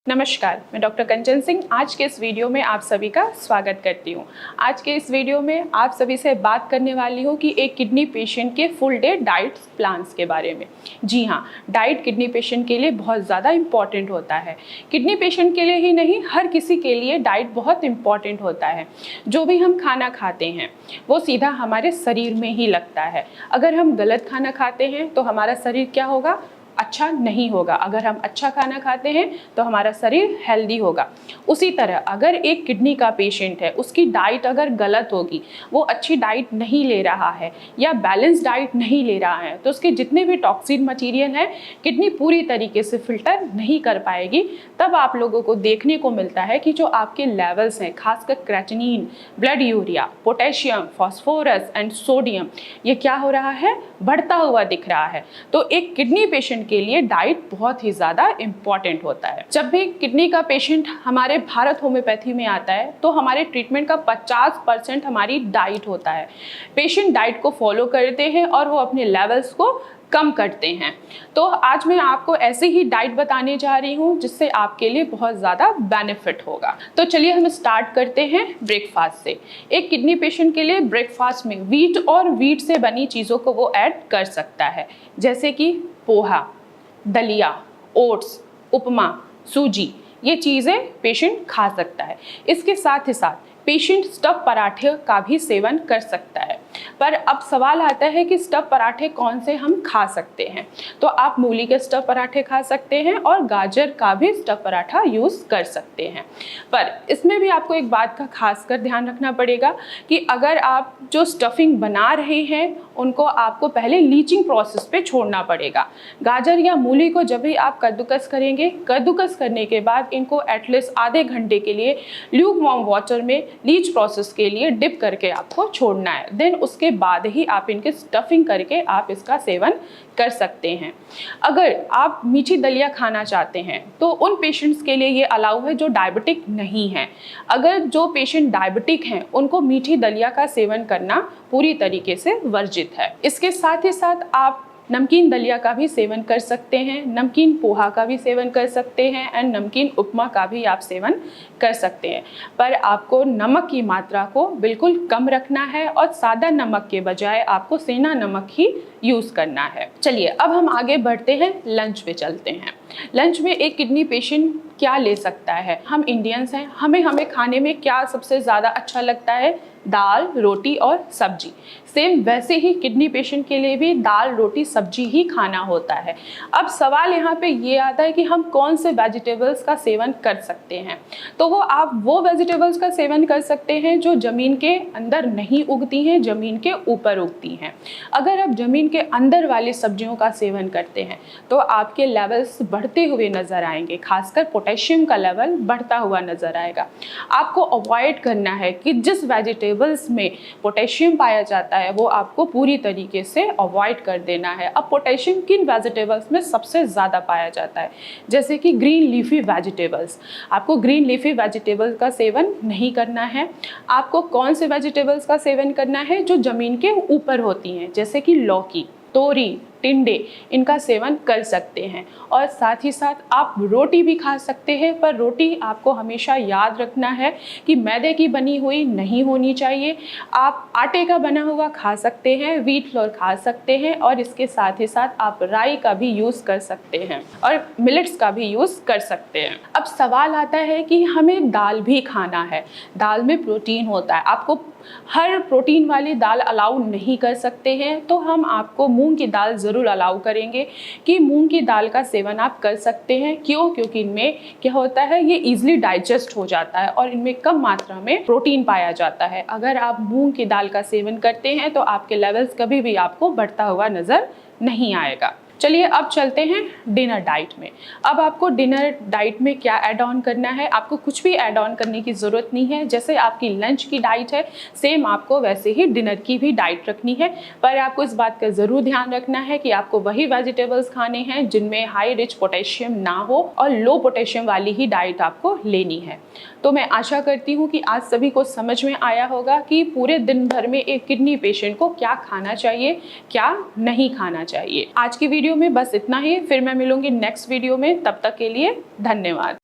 नमस्कार, मैं डॉक्टर कंचन सिंह आज के इस वीडियो में आप सभी का स्वागत करती हूँ। आज के इस वीडियो में आप सभी से बात करने वाली हूँ कि एक किडनी पेशेंट के फुल डे डाइट प्लान्स के बारे में। जी हाँ, डाइट किडनी पेशेंट के लिए बहुत ज़्यादा इम्पॉर्टेंट होता है। किडनी पेशेंट के लिए ही नहीं, हर किसी के लिए डाइट बहुत इम्पॉर्टेंट होता है। जो भी हम खाना खाते हैं वो सीधा हमारे शरीर में ही लगता है। अगर हम गलत खाना खाते हैं तो हमारा शरीर क्या होगा? अच्छा नहीं होगा। अगर हम अच्छा खाना खाते हैं तो हमारा शरीर हेल्दी होगा। उसी तरह अगर एक किडनी का पेशेंट है, उसकी डाइट अगर गलत होगी, वो अच्छी डाइट नहीं ले रहा है या बैलेंस डाइट नहीं ले रहा है, तो उसके जितने भी टॉक्सिन मटेरियल हैं किडनी पूरी तरीके से फिल्टर नहीं कर पाएगी। तब आप लोगों को देखने को मिलता है कि जो आपके लेवल्स हैं, खासकर creatinine, blood urea, potassium, phosphorus and sodium, ये क्या हो रहा है? बढ़ता हुआ दिख रहा है। तो एक किडनी पेशेंट के लिए डाइट बहुत ही ज़्यादा इम्पॉर्टेंट होता है। जब भी किडनी का पेशेंट हमारे भारत होम्योपैथी में आता है तो हमारे ट्रीटमेंट का 50% हमारी डाइट होता है। पेशेंट डाइट को फॉलो करते हैं और वो अपने लेवल्स को कम करते हैं। तो आज मैं आपको ऐसे ही डाइट बताने जा रही हूँ जिससे आपके लिए बहुत ज़्यादा बेनिफिट होगा। तो चलिए हम स्टार्ट करते हैं ब्रेकफास्ट से। एक किडनी पेशेंट के लिए ब्रेकफास्ट में वीट और वीट से बनी चीज़ों को वो ऐड कर सकता है, जैसे कि पोहा, दलिया, ओट्स, उपमा, सूजी, ये चीज़ें पेशेंट खा सकता है। इसके साथ ही साथ पेशेंट स्टफ पराठे का भी सेवन कर सकता है। पर अब सवाल आता है कि स्टफ पराठे कौन से हम खा सकते हैं। तो आप मूली के स्टफ पराठे खा सकते हैं और गाजर का भी स्टफ पराठा यूज़ कर सकते हैं। पर इसमें भी आपको एक बात का खासकर ध्यान रखना पड़ेगा कि अगर आप जो स्टफिंग बना रहे हैं उनको आपको पहले लीचिंग प्रोसेस पे छोड़ना पड़ेगा। गाजर या मूली को जब भी आप कद्दूकस करेंगे, कद्दूकस करने के बाद इनको एटलीस्ट आधे घंटे के लिए ल्यूक वार्म वाटर में लीच प्रोसेस के लिए डिप करके आपको छोड़ना है। देन उसके बाद ही आप इनके स्टफिंग करके आप इसका सेवन कर सकते हैं। अगर आप मीठी दलिया खाना चाहते हैं तो उन पेशेंट्स के लिए ये अलाउ है जो डायबिटिक नहीं है। अगर जो पेशेंट डायबिटिक हैं उनको मीठी दलिया का सेवन करना पूरी तरीके से वर्जित है। इसके साथ ही साथ आप नमकीन दलिया का भी सेवन कर सकते हैं, नमकीन पोहा का भी सेवन कर सकते हैं एंड नमकीन उपमा का भी आप सेवन कर सकते हैं। पर आपको नमक की मात्रा को बिल्कुल कम रखना है और सादा नमक के बजाय आपको सेंधा नमक ही यूज़ करना है। चलिए अब हम आगे बढ़ते हैं, लंच पे चलते हैं। लंच में एक किडनी पेशेंट क्या ले सकता है? हम इंडियंस हैं, हमें खाने में क्या सबसे ज़्यादा अच्छा लगता है? दाल, रोटी और सब्जी। सेम वैसे ही किडनी पेशेंट के लिए भी दाल, रोटी, सब्जी ही खाना होता है। अब सवाल यहाँ पे ये आता है कि हम कौन से वेजिटेबल्स का सेवन कर सकते हैं। तो आप वो वेजिटेबल्स का सेवन कर सकते हैं जो ज़मीन के अंदर नहीं उगती हैं, ज़मीन के ऊपर उगती हैं। अगर आप ज़मीन के अंदर वाली सब्जियों का सेवन करते हैं तो आपके लेवल्स बढ़ते हुए नज़र आएंगे, खासकर पोटेशियम का लेवल बढ़ता हुआ नज़र आएगा। आपको अवॉइड करना है कि जिस वेजिटेबल्स में पोटेशियम पाया जाता है वो आपको पूरी तरीके से अवॉइड कर देना है। अब पोटेशियम किन वेजिटेबल्स में सबसे ज़्यादा पाया जाता है? जैसे कि ग्रीन लीफी वेजिटेबल्स। आपको ग्रीन लीफी वेजिटेबल्स का सेवन नहीं करना है। आपको कौन से वेजिटेबल्स का सेवन करना है? जो ज़मीन के ऊपर होती हैं, जैसे कि लौकी, तोरी, टिंडे, इनका सेवन कर सकते हैं। और साथ ही साथ आप रोटी भी खा सकते हैं, पर रोटी आपको हमेशा याद रखना है कि मैदे की बनी हुई नहीं होनी चाहिए। आप आटे का बना हुआ खा सकते हैं, व्हीट फ्लोर खा सकते हैं और इसके साथ ही साथ आप राई का भी यूज़ कर सकते हैं और मिलेट्स का भी यूज़ कर सकते हैं। अब सवाल आता है कि हमें दाल भी खाना है, दाल में प्रोटीन होता है, आपको हर प्रोटीन वाली दाल अलाउ नहीं कर सकते हैं, तो हम आपको मूंग की दाल ज़रूर अलाउ करेंगे कि मूंग की दाल का सेवन आप कर सकते हैं। क्यों? क्योंकि इनमें क्या होता है, ये इजीली डाइजेस्ट हो जाता है और इनमें कम मात्रा में प्रोटीन पाया जाता है। अगर आप मूंग की दाल का सेवन करते हैं तो आपके लेवल्स कभी भी आपको बढ़ता हुआ नज़र नहीं आएगा। चलिए अब चलते हैं डिनर डाइट में। अब आपको डिनर डाइट में क्या ऐड ऑन करना है? आपको कुछ भी ऐड ऑन करने की ज़रूरत नहीं है। जैसे आपकी लंच की डाइट है, सेम आपको वैसे ही डिनर की भी डाइट रखनी है। पर आपको इस बात का ज़रूर ध्यान रखना है कि आपको वही वेजिटेबल्स खाने हैं जिनमें हाई रिच पोटेशियम ना हो और लो पोटेशियम वाली ही डाइट आपको लेनी है। तो मैं आशा करती हूँ कि आज सभी को समझ में आया होगा कि पूरे दिन भर में एक किडनी पेशेंट को क्या खाना चाहिए, क्या नहीं खाना चाहिए। आज की वीडियो में बस इतना ही, फिर मैं मिलूंगी नेक्स्ट वीडियो में। तब तक के लिए धन्यवाद।